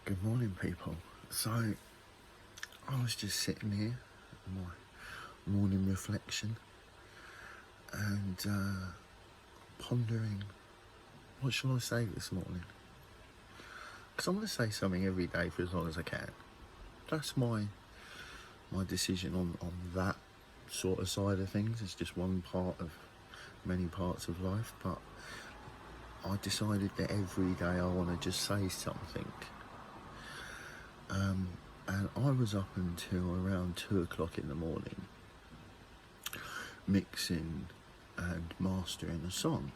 Good morning, people. So, I was just sitting here, in my morning reflection, and pondering, what shall I say this morning? Because I want to say something every day for as long as I can. That's my decision on that sort of side of things. It's just one part of many parts of life, but I decided that every day I want to just say something. And I was up until around 2 o'clock in the morning mixing and mastering a song,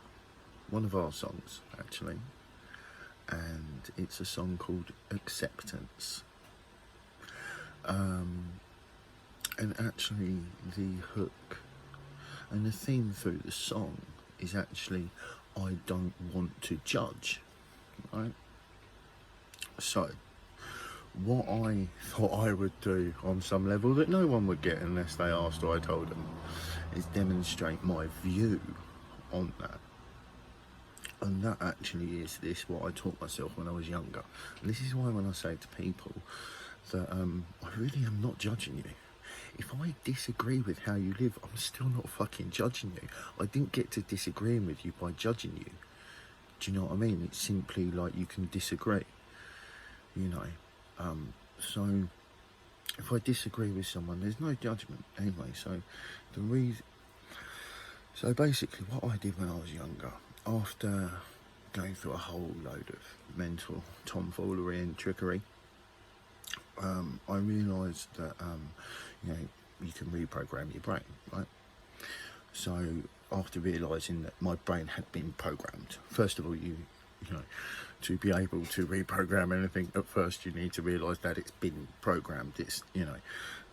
one of our songs actually, and it's a song called Acceptance. And actually the hook and the theme through the song is actually I don't want to judge, right? So what I thought I would do on some level that no one would get unless they asked or I told them is demonstrate my view on that. And that actually is what I taught myself when I was younger. And this is why when I say to people that I really am not judging you. If I disagree with how you live, I'm still not fucking judging you. I didn't get to disagreeing with you by judging you. Do you know what I mean? It's simply like you can disagree, you know. So if I disagree with someone, there's no judgment anyway. So basically what I did when I was younger, after going through a whole load of mental tomfoolery and trickery, I realised that you can reprogram your brain, right? So after realising that my brain had been programmed, first of all, you know, to be able to reprogram anything, at first you need to realise that it's been programmed. It's, you know,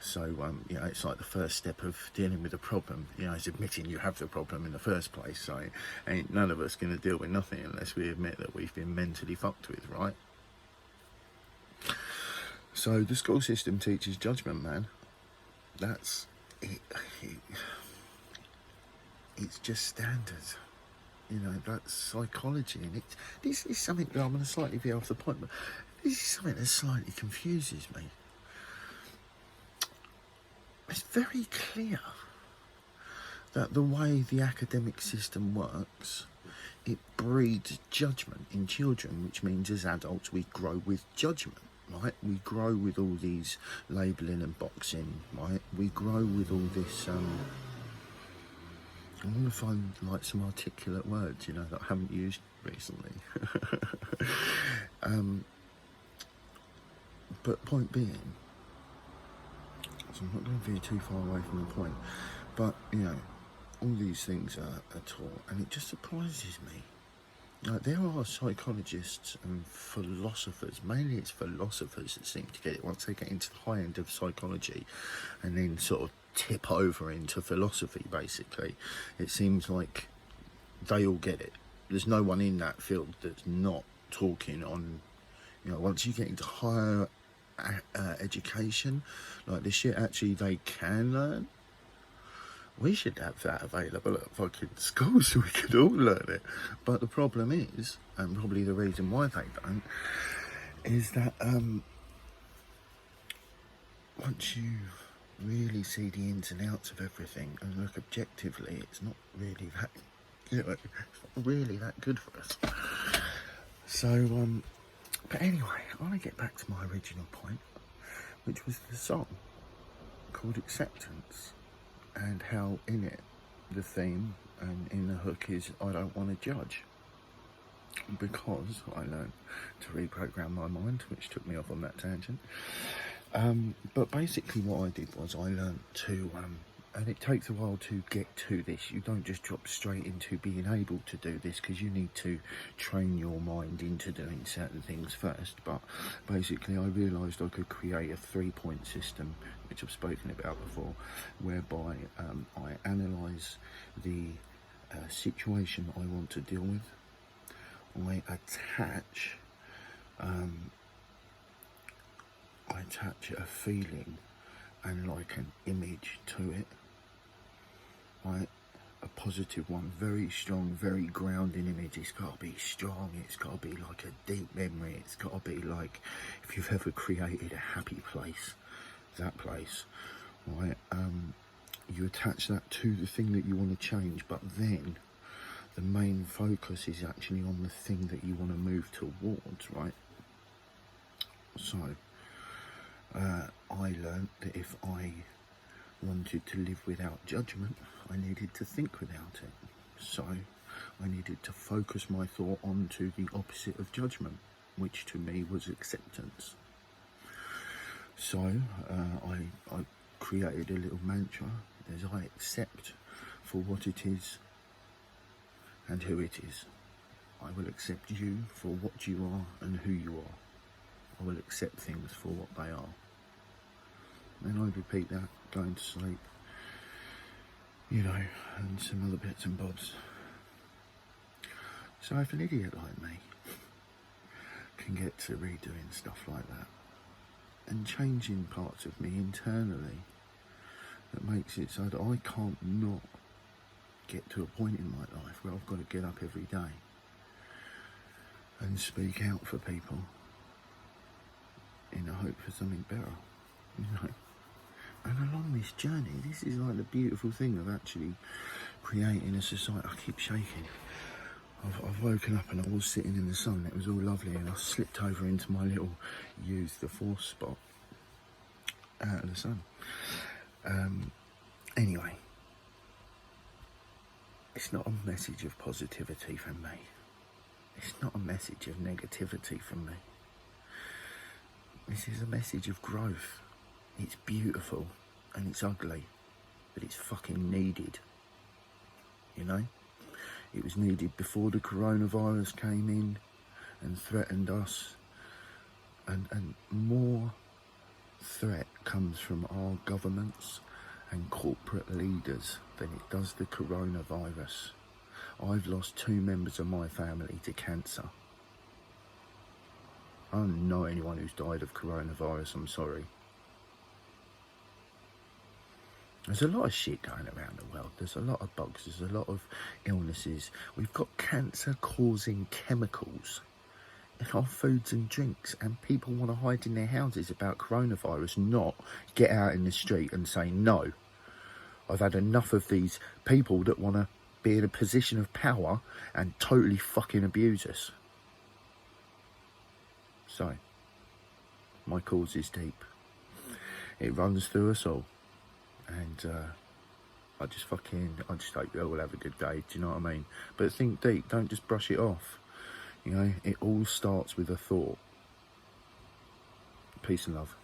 so it's like the first step of dealing with a problem, is admitting you have the problem in the first place. So ain't none of us going to deal with nothing unless we admit that we've been mentally fucked with, right? So the school system teaches judgment, man. That's it. It's just standard. That's psychology, and this is something that I'm going to slightly veer off the point, but this is something that slightly confuses me. It's very clear that the way the academic system works, it breeds judgment in children, which means as adults we grow with judgment, right? We grow with all these labelling and boxing, right? We grow with all this I want to find like some articulate words, that I haven't used recently. But point being, so I'm not going to veer too far away from the point, but all these things are taught, and it just surprises me. There are psychologists and philosophers, mainly it's philosophers that seem to get it once they get into the high end of psychology and then sort of tip over into philosophy, basically. It seems like they all get it. There's no one in that field that's not talking on, once you get into higher education, like the shit actually they can learn. We should have that available at fucking school so we could all learn it. But the problem is, and probably the reason why they don't, is that once you really see the ins and outs of everything and look objectively, it's not really that, it's not really that good for us. So, but anyway, I want to get back to my original point, which was the song called Acceptance, and how in it, the theme and in the hook is I don't want to judge, because I learned to reprogram my mind, which took me off on that tangent. But basically what I did was I learned to, and it takes a while to get to this. You don't just drop straight into being able to do this, because you need to train your mind into doing certain things first. But basically I realised I could create a 3-point system, which I've spoken about before, whereby I analyse the situation I want to deal with. I attach a feeling and like an image to it, right? a positive one, very strong, very grounding image. It's got to be strong, it's got to be like a deep memory, it's got to be like if you've ever created a happy place, that place, right? You attach that to the thing that you want to change, but then the main focus is actually on the thing that you want to move towards, right? So I learned that if I wanted to live without judgment, I needed to think without it. So I needed to focus my thought onto the opposite of judgment, which to me was acceptance. So I created a little mantra as I accept for what it is and who it is. I will accept you for what you are and who you are. I will accept things for what they are. And I repeat that, going to sleep, you know, and some other bits and bobs. So if an idiot like me can get to redoing stuff like that and changing parts of me internally, that makes it so that I can't not get to a point in my life where I've got to get up every day and speak out for people in a hope for something better, you know. And along this journey, this is like the beautiful thing of actually creating a society. I keep shaking. I've woken up and I was sitting in the sun. It was all lovely, and I slipped over into my little use the force spot out of the sun. Anyway, it's not a message of positivity from me. It's not a message of negativity from me. This is a message of growth. It's beautiful and it's ugly, but it's fucking needed. You know? It was needed before the coronavirus came in and threatened us. And more threat comes from our governments and corporate leaders than it does the coronavirus. I've lost 2 members of my family to cancer. I don't know anyone who's died of coronavirus, I'm sorry. There's a lot of shit going around the world. There's a lot of bugs, there's a lot of illnesses. We've got cancer-causing chemicals in our foods and drinks, and people want to hide in their houses about coronavirus, not get out in the street and say, no, I've had enough of these people that want to be in a position of power and totally fucking abuse us. So, my cause is deep. It runs through us all. And I just hope you all have a good day, do you know what I mean? But think deep, don't just brush it off. You know, it all starts with a thought. Peace and love.